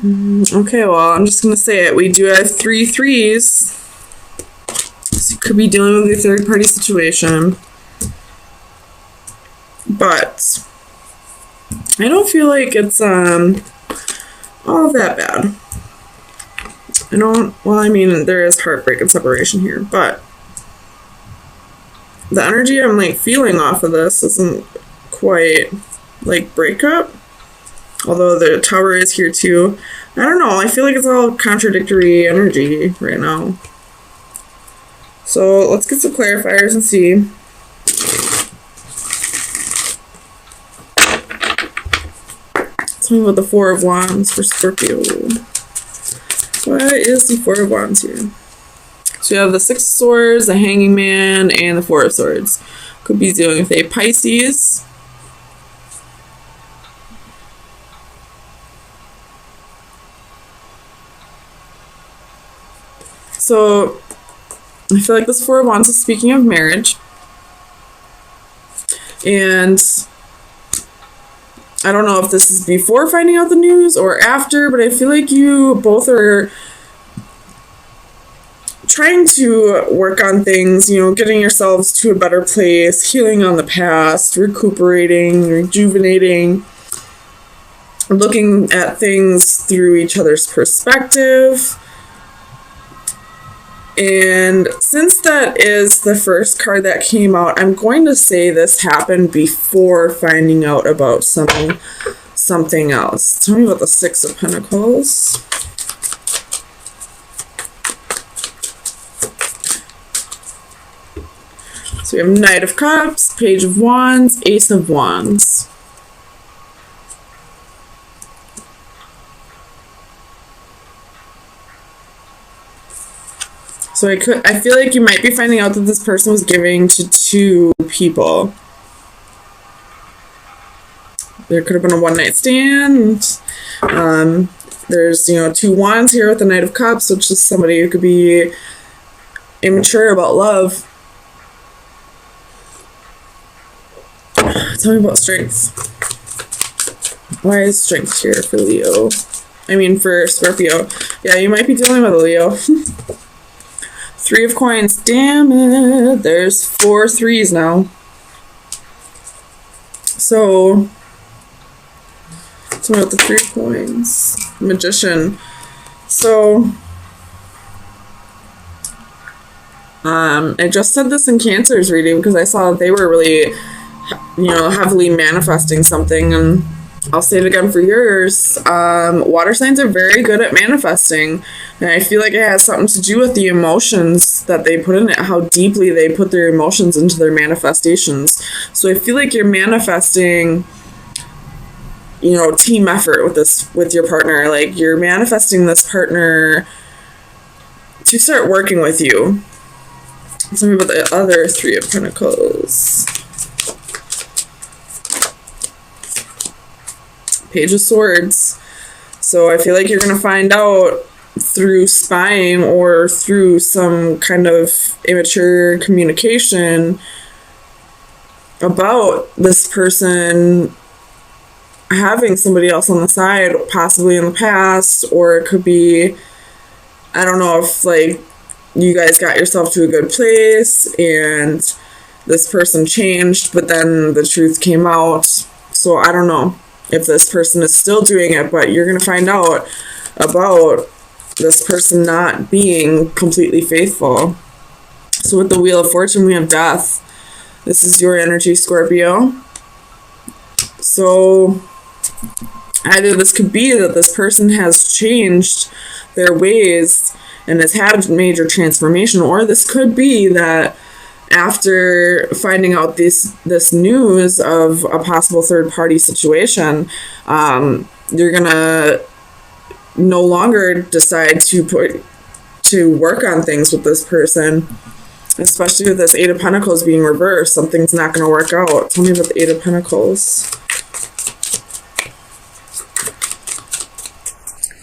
Okay, well, I'm just going to say it. We do have 3 threes. So you could be dealing with a third-party situation. But I don't feel like it's all that bad. Well, I mean, there is heartbreak and separation here, but the energy I'm, like, feeling off of this isn't quite, like, breakup. Although the Tower is here, too. I don't know. I feel like it's all contradictory energy right now. So let's get some clarifiers and see. Tell me about the Four of Wands for Scorpio. What is the Four of Wands here? So you have the Six of Swords, the Hanging Man, and the Four of Swords. Could be dealing with a Pisces. So I feel like this Four of Wands is speaking of marriage. And I don't know if this is before finding out the news or after, but I feel like you both are trying to work on things, you know, getting yourselves to a better place, healing on the past, recuperating, rejuvenating, looking at things through each other's perspective. And since that is the first card that came out, I'm going to say this happened before finding out about something else. Tell me about the Six of Pentacles. So we have Knight of Cups, Page of Wands, Ace of Wands. So I feel like you might be finding out that this person was giving to 2 people. There could have been a one-night stand. There's, you know, 2 wands here with the Knight of Cups, which is somebody who could be immature about love. Tell me about strength. Why is strength here for Leo? I mean, for Scorpio. Yeah, you might be dealing with a Leo. 3 of Coins. Damn it. There's 4 threes now. So, tell me about the 3 of Coins. Magician. So, I just said this in Cancer's reading because I saw that they were really, you know, heavily manifesting something, and I'll say it again for yours. Water signs are very good at manifesting, and I feel like it has something to do with the emotions that they put in it, how deeply they put their emotions into their manifestations. So I feel like you're manifesting, you know, team effort with your partner. Like, you're manifesting this partner to start working with you. Tell me about the other 3 of Pentacles. Page of Swords. So I feel like you're going to find out through spying or through some kind of immature communication about this person having somebody else on the side, possibly in the past, or it could be, I don't know, if like you guys got yourself to a good place and this person changed, but then the truth came out. So I don't know if this person is still doing it, but you're going to find out about this person not being completely faithful. So with the Wheel of Fortune, we have Death. This is your energy, Scorpio. So either this could be that this person has changed their ways and has had major transformation, or this could be that after finding out this news of a possible third-party situation, you're gonna no longer decide to work on things with this person, especially with this 8 of Pentacles being reversed. Something's not gonna work out. Tell me about the 8 of Pentacles.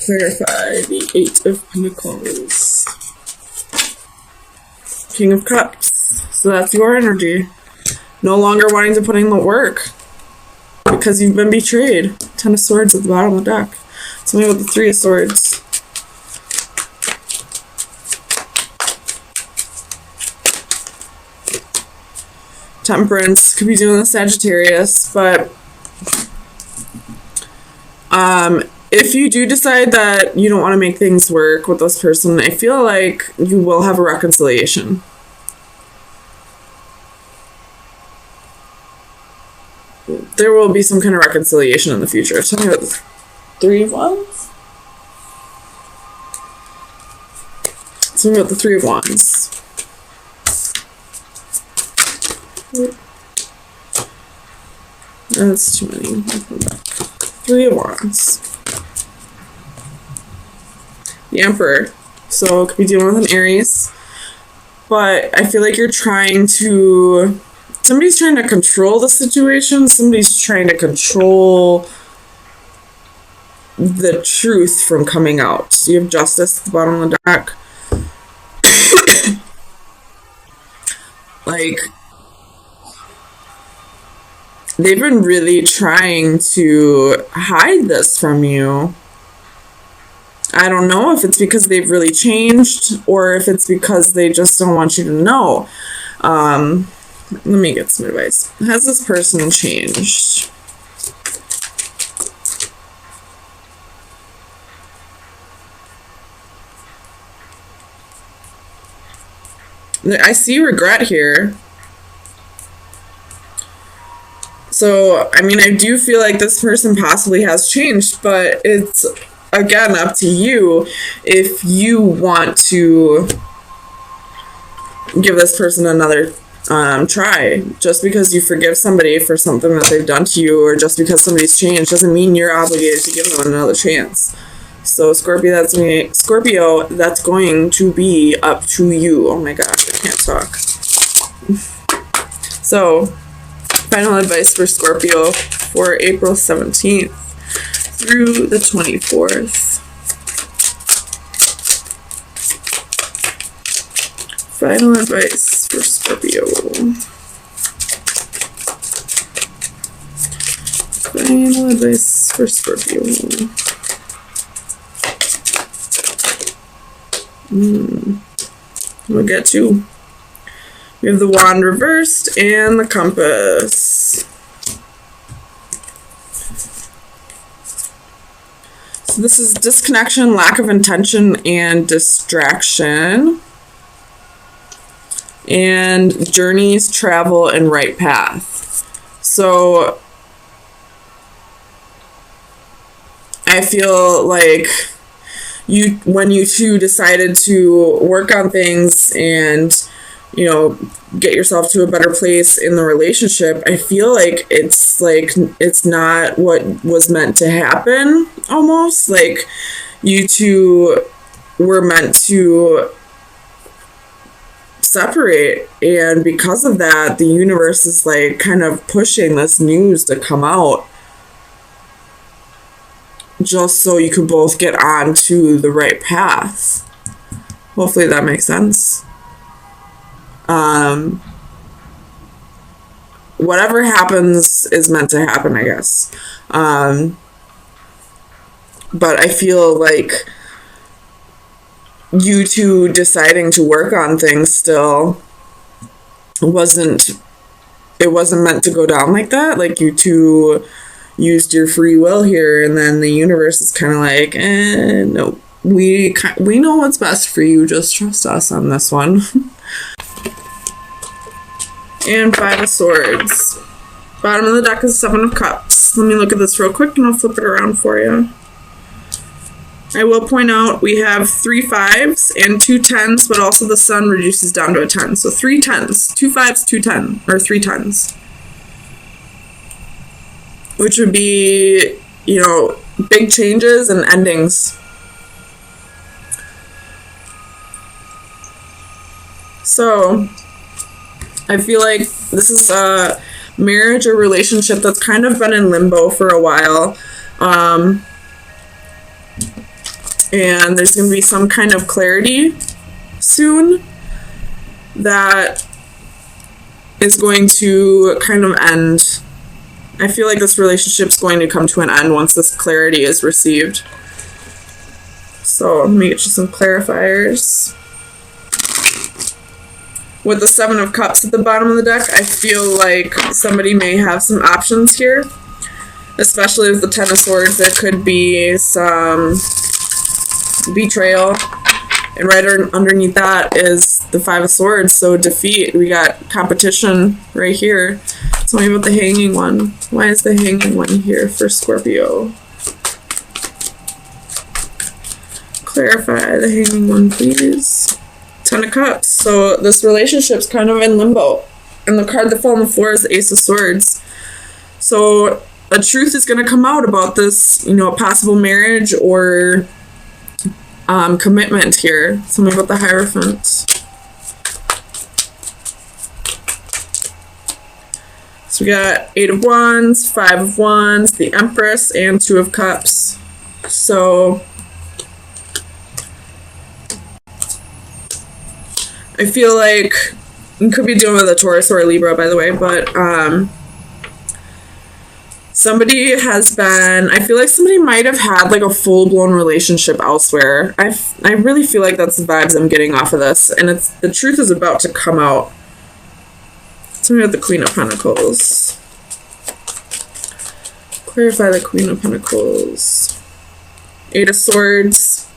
Clarify the 8 of Pentacles. King of Cups. So that's your energy. No longer wanting to put in the work because you've been betrayed. 10 of Swords at the bottom of the deck. Tell Something with the Three of Swords. Temperance. Could be doing the Sagittarius, but if you do decide that you don't want to make things work with this person, I feel like you will have a reconciliation. There will be some kind of reconciliation in the future. Tell me about the Three of Wands. Tell me about the Three of Wands. That's too many. Three of Wands. The Emperor. So it could be dealing with an Aries. But I feel like you're trying to... Somebody's trying to control the situation. Somebody's trying to control the truth from coming out. So you have Justice at the bottom of the deck. Like, they've been really trying to hide this from you. I don't know if it's because they've really changed or if it's because they just don't want you to know. Let me get some advice. Has this person changed? I see regret here. So, I mean, I do feel like this person possibly has changed, but it's, again, up to you if you want to give this person another try. Just because you forgive somebody for something that they've done to you, or just because somebody's changed, doesn't mean you're obligated to give them another chance. So Scorpio, that's going to be up to you. Oh my gosh, I can't talk. So, final advice for Scorpio for April 17th through the 24th. Final advice for Scorpio. Final advice for Scorpio. We'll get to. We have the Wand reversed and the Compass. So this is disconnection, lack of intention, and distraction. And journeys, travel, and right path. So I feel like when you two decided to work on things and, you know, get yourself to a better place in the relationship, I feel like it's not what was meant to happen, almost. Like, you two were meant to separate, and because of that, the universe is like kind of pushing this news to come out just so you could both get on to the right path. Hopefully that makes sense. Whatever happens is meant to happen, I guess. But I feel like you two deciding to work on things still wasn't meant to go down like that. Like, you two used your free will here, and then the universe is kind of like, no, we know what's best for you, just trust us on this one. And Five of Swords. Bottom of the deck is Seven of Cups. Let me look at this real quick and I'll flip it around for you. I will point out we have 3 5s and 2 10s, but also the sun reduces down to a 10. So 3 10s, 2 5s, 2 10, or 3 10s. Which would be, you know, big changes and endings. So I feel like this is a marriage or relationship that's kind of been in limbo for a while. And there's going to be some kind of clarity soon that is going to kind of end. I feel like this relationship's going to come to an end once this clarity is received. So let me get you some clarifiers. With the Seven of Cups at the bottom of the deck, I feel like somebody may have some options here. Especially with the Ten of Swords, there could be some betrayal. And right underneath that is the Five of Swords, so defeat. We got competition right here. Tell me about the Hanging One. Why is the Hanging One here for Scorpio? Clarify the Hanging One, please. Ten of Cups. So this relationship's kind of in limbo. And the card that fell on the floor is the Ace of Swords. So a truth is going to come out about this, you know, possible marriage or commitment here. Tell me about the Hierophant. So we got Eight of Wands, Five of Wands, the Empress, and Two of Cups. So I feel like you could be dealing with a Taurus or a Libra, by the way, but somebody has been, I feel like somebody might have had like a full-blown relationship elsewhere. I really feel like that's the vibes I'm getting off of this, and it's the truth is about to come out. Tell me about the Queen of Pentacles. Clarify the Queen of Pentacles. Eight of Swords,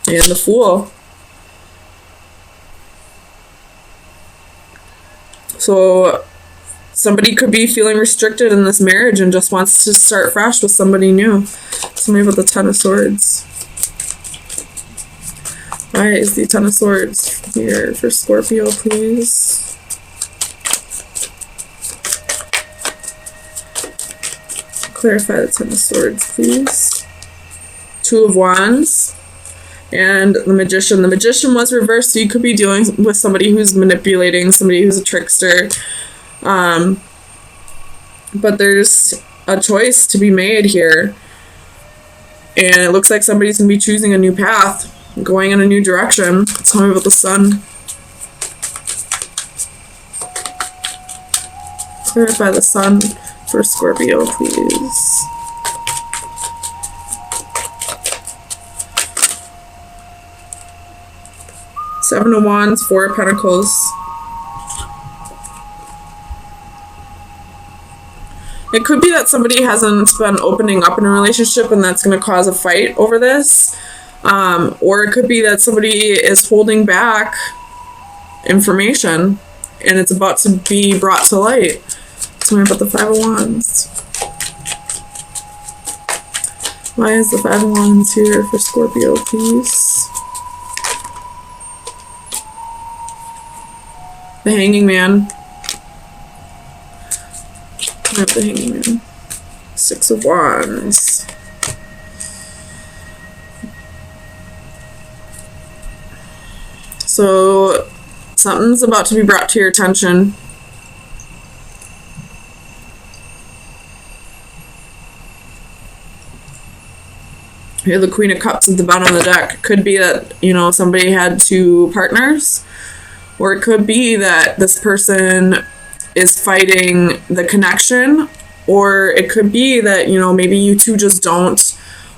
and the Fool. So somebody could be feeling restricted in this marriage and just wants to start fresh with somebody new. Tell me about the Ten of Swords. Why is the Ten of Swords here for Scorpio, please? Clarify the Ten of Swords, please. Two of Wands. And the Magician. The Magician was reversed, so you could be dealing with somebody who's manipulating, somebody who's a trickster. But there's a choice to be made here. And it looks like somebody's going to be choosing a new path, going in a new direction. Tell me about the Sun. Clarify the Sun for Scorpio, please. Seven of Wands, Four of Pentacles. It could be that somebody hasn't been opening up in a relationship and that's going to cause a fight over this. Or it could be that somebody is holding back information and it's about to be brought to light. Tell me about the Five of Wands. Why is the Five of Wands here for Scorpio, please? The Hanging Man. I have the Hanging Man. Six of Wands. So something's about to be brought to your attention. Here, the Queen of Cups at the bottom of the deck. Could be that, you know, somebody had two partners. Or it could be that this person is fighting the connection. Or it could be that, you know, maybe you two just don't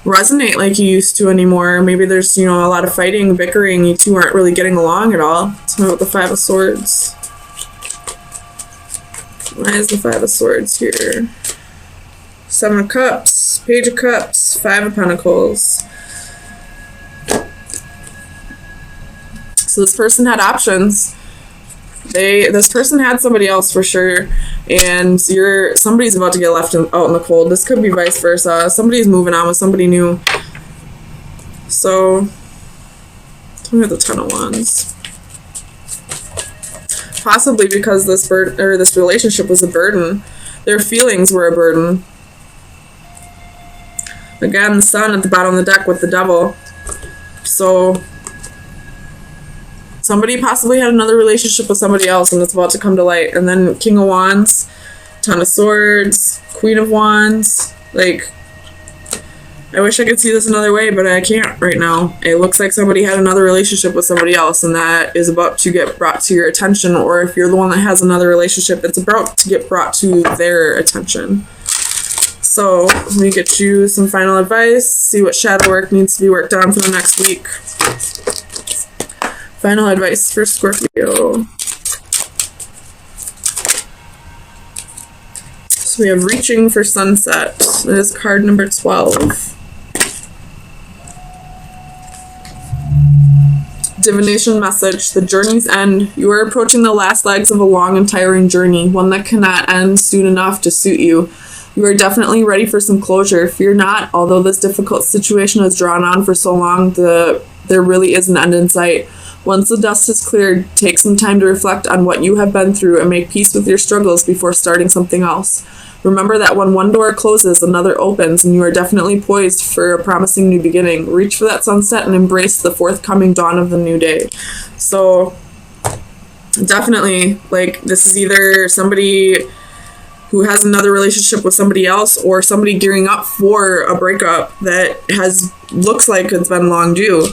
resonate like you used to anymore. Maybe there's, you know, a lot of fighting, bickering. You two aren't really getting along at all. Tell me about the Five of Swords. Why is the Five of Swords here? Seven of Cups, Page of Cups, Five of Pentacles. So this person had options. This person had somebody else for sure, and somebody's about to get left out in the cold. This could be vice versa. Somebody's moving on with somebody new. So, tell me the Ten of Wands. Possibly because this relationship was a burden. Their feelings were a burden. Again, the Sun at the bottom of the deck with the Devil. So somebody possibly had another relationship with somebody else and it's about to come to light. And then King of Wands, Ten of Swords, Queen of Wands. Like, I wish I could see this another way, but I can't right now. It looks like somebody had another relationship with somebody else and that is about to get brought to your attention. Or if you're the one that has another relationship, it's about to get brought to their attention. So let me get you some final advice, see what shadow work needs to be worked on for the next week. Final advice for Scorpio. So we have reaching for sunset. That is card number 12. Divination message. The journey's end. You are approaching the last legs of a long and tiring journey, one that cannot end soon enough to suit you. You are definitely ready for some closure. Fear not, although this difficult situation has drawn on for so long, there really is an end in sight. Once the dust is cleared, take some time to reflect on what you have been through and make peace with your struggles before starting something else. Remember that when one door closes, another opens, and you are definitely poised for a promising new beginning. Reach for that sunset and embrace the forthcoming dawn of the new day. So, definitely, like, this is either somebody who has another relationship with somebody else or somebody gearing up for a breakup that looks like it's been long due.